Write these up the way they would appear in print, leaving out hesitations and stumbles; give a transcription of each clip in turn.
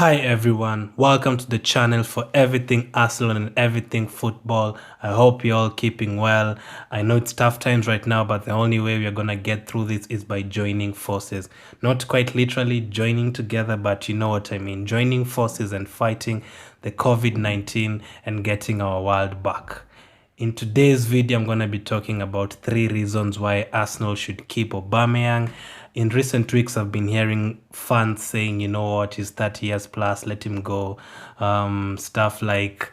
Hi everyone, welcome to the channel for everything Arsenal and everything football. I hope you're all keeping well. I know it's tough times right now, but the only way we're gonna get through this is by joining forces. Not quite literally joining together, but you know what I mean. Joining forces and fighting the COVID-19 and getting our world back. In today's video, I'm going to be talking about 3 reasons why Arsenal should keep Aubameyang. In recent weeks, I've been hearing fans saying, you know what, he's 30 years plus, let him go. Stuff like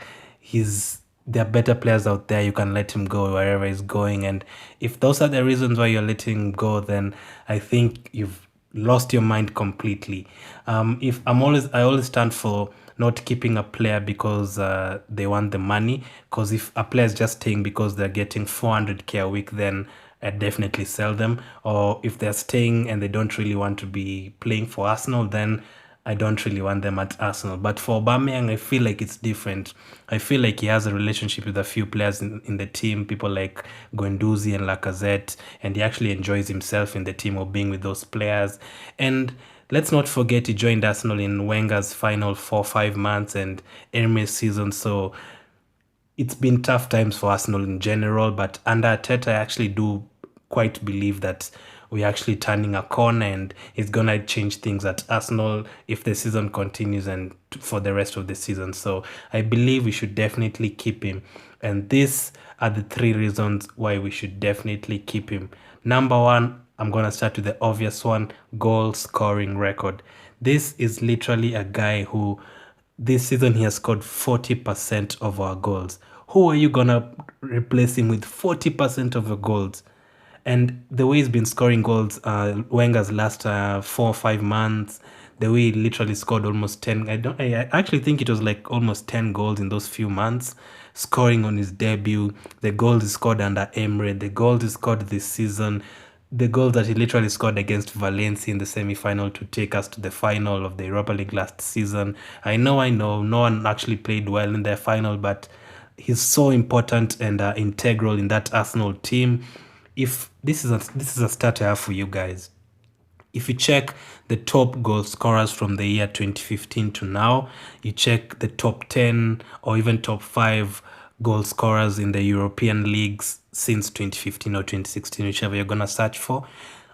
there are better players out there, you can let him go wherever he's going. And if those are the reasons why you're letting him go, then I think you've lost your mind completely. I always stand for not keeping a player because they want the money. Because if a player is just staying because they're getting 400k a week, then I'd definitely sell them. Or if they're staying and they don't really want to be playing for Arsenal, then I don't really want them at Arsenal. But for Aubameyang, I feel like it's different. I feel like he has a relationship with a few players in the team, people like Guendouzi and Lacazette, and he actually enjoys himself in the team or being with those players. And let's not forget he joined Arsenal in Wenger's final 4-5 months and Emery's season, so it's been tough times for Arsenal in general, but under Arteta, I actually do quite believe that we're actually turning a corner and it's going to change things at Arsenal if the season continues and for the rest of the season. So I believe we should definitely keep him. And these are the 3 reasons why we should definitely keep him. Number 1, I'm going to start with the obvious one, goal scoring record. This is literally a guy who this season he has scored 40% of our goals. Who are you going to replace him with 40% of the goals? And the way he's been scoring goals, Wenger's last 4 or 5 months, the way he literally scored almost 10. I actually think it was like almost 10 goals in those few months, scoring on his debut. The goals he scored under Emery, the goals he scored this season, the goal that he literally scored against Valencia in the semi-final to take us to the final of the Europa League last season. I know, no one actually played well in their final, but he's so important and integral in that Arsenal team. If this is a stat I have for you guys. If you check the top goal scorers from the year 2015 to now, you check the top 10 or even top 5 goal scorers in the European leagues since 2015 or 2016, whichever you're going to search for,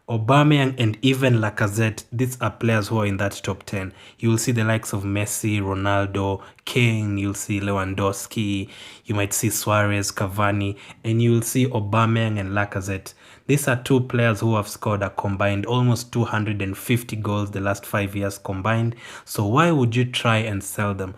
Aubameyang and even Lacazette, these are players who are in that top 10. You will see the likes of Messi, Ronaldo, Kane, you'll see Lewandowski, you might see Suarez, Cavani, and you will see Aubameyang and Lacazette. These are 2 players who have scored a combined almost 250 goals the last 5 years combined. So why would you try and sell them?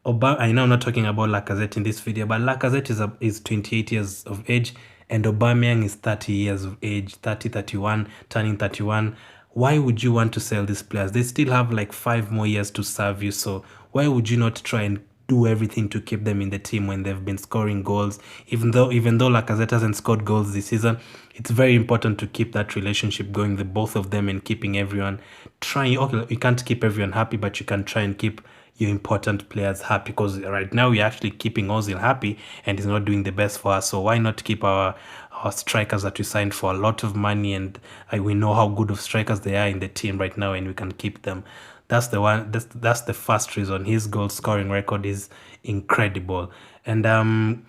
I know I'm not talking about Lacazette in this video, but Lacazette is 28 years of age and Aubameyang is 30 years of age, 30, 31, turning 31. Why would you want to sell these players? They still have like 5 more years to serve you, so why would you not try and do everything to keep them in the team when they've been scoring goals? Even though Lacazette hasn't scored goals this season, it's very important to keep that relationship going, the both of them, and keeping everyone trying. Okay, you can't keep everyone happy, but you can try and keep your important players happy, because right now we're actually keeping Ozil happy and he's not doing the best for us. So why not keep our strikers that we signed for a lot of money, and we know how good of strikers they are in the team right now, and we can keep them. That's the one. That's the first reason. His goal scoring record is incredible. And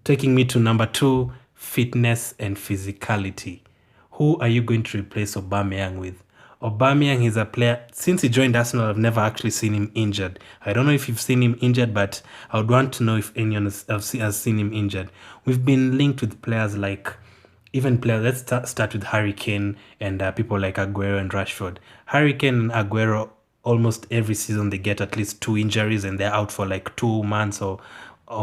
taking me to number 2, fitness and physicality. Who are you going to replace Aubameyang with? Aubameyang is a player, since he joined Arsenal, I've never actually seen him injured. I don't know if you've seen him injured, but I would want to know if anyone has seen him injured. We've been linked with players like, let's start with Harry Kane and people like Aguero and Rashford. Harry Kane and Aguero, almost every season they get at least 2 injuries and they're out for like 2 months or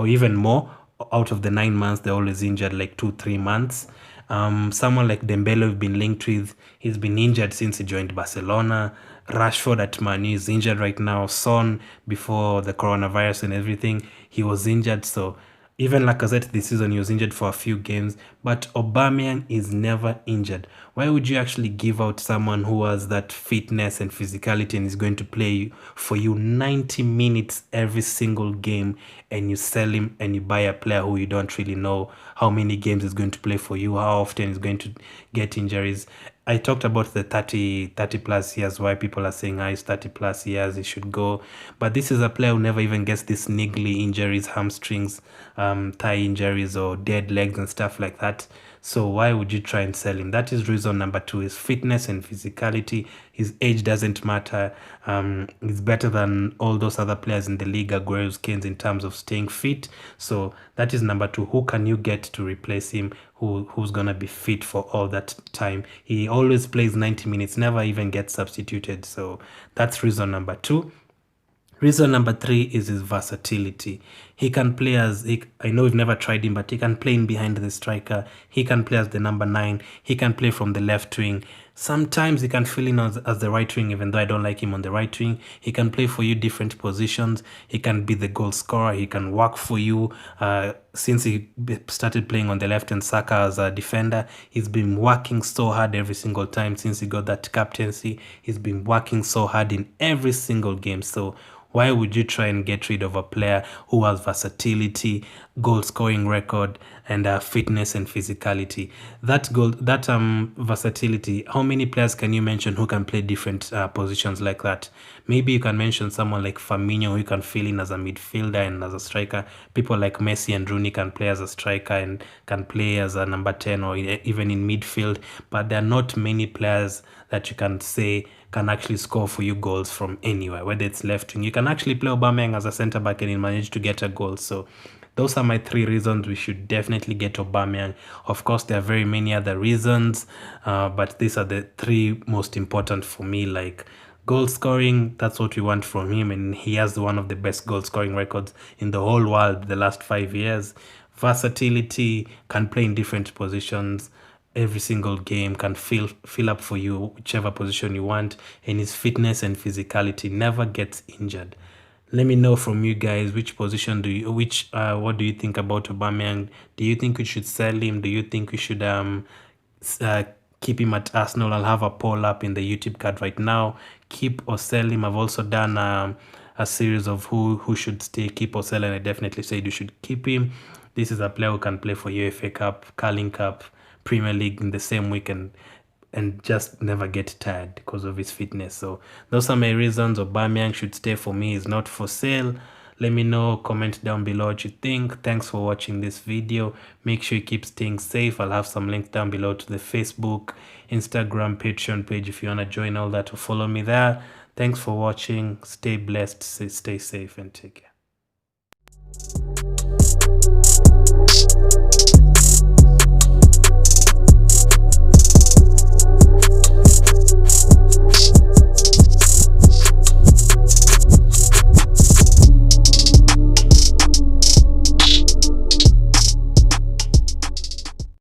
even more. Out of the 9 months, they're always injured like 2-3 months. Someone like Dembele we've been linked with, he's been injured since he joined Barcelona. Rashford at Man U is injured right now. Son, before the coronavirus and everything, he was injured. So even Lacazette this season, he was injured for a few games. But Aubameyang is never injured. Why would you actually give out someone who has that fitness and physicality and is going to play for you 90 minutes every single game, and you sell him and you buy a player who you don't really know how many games is going to play for you, how often is going to get injuries? I talked about the 30 plus years, why people are saying he's 30 plus years, he should go. But this is a player who never even gets these niggly injuries, hamstrings, thigh injuries, or dead legs and stuff like that. So why would you try and sell him? That is reason number two, is fitness and physicality. His age doesn't matter. He's better than all those other players in the league, Aguero's, Kane's, in terms of staying fit. So that is number two. Who can you get to replace him? Who's gonna be fit for all that time? He always plays 90 minutes, never even gets substituted. So that's reason number two. Reason number three is his versatility. He can play as, I know we've never tried him, but he can play in behind the striker. He can play as the number 9. He can play from the left wing. Sometimes he can fill in as the right wing, even though I don't like him on the right wing. He can play for you different positions. He can be the goal scorer. He can work for you. Since he started playing on the left and Saka as a defender, he's been working so hard every single time since he got that captaincy. He's been working so hard in every single game. So why would you try and get rid of a player who has versatility, goal scoring record, and fitness and physicality? That versatility, how many players can you mention who can play different positions like that? Maybe you can mention someone like Firmino, who can fill in as a midfielder and as a striker. People like Messi and Rooney can play as a striker and can play as a number 10 or even in midfield. But there are not many players that you can say can actually score for you goals from anywhere, whether it's left wing. You can actually play Aubameyang as a centre back and he'll manage to get a goal. So those are my 3 reasons we should definitely get Aubameyang. Of course, there are very many other reasons, but these are the 3 most important for me. Like goal scoring, that's what we want from him, and he has one of the best goal scoring records in the whole world the last 5 years. Versatility, can play in different positions every single game, can fill up for you whichever position you want, and his fitness and physicality, never gets injured. Let me know from you guys, which position do you, what do you think about Aubameyang? Do you think we should sell him? Do you think we should keep him at Arsenal? I'll have a poll up in the YouTube card right now. Keep or sell him. I've also done a series of who should stay, keep or sell, and I definitely said you should keep him. This is a player who can play for UEFA Cup, Carling Cup, Premier League in the same week, and just never get tired because of his fitness. So those are my reasons. Aubameyang should stay for me. Is not for sale. Let me know, comment down below what you think. Thanks for watching this video. Make sure you keep staying safe. I'll have some links down below to the Facebook, Instagram, Patreon page if you want to join all that, or follow me there. Thanks for watching. Stay blessed, stay safe, and take care.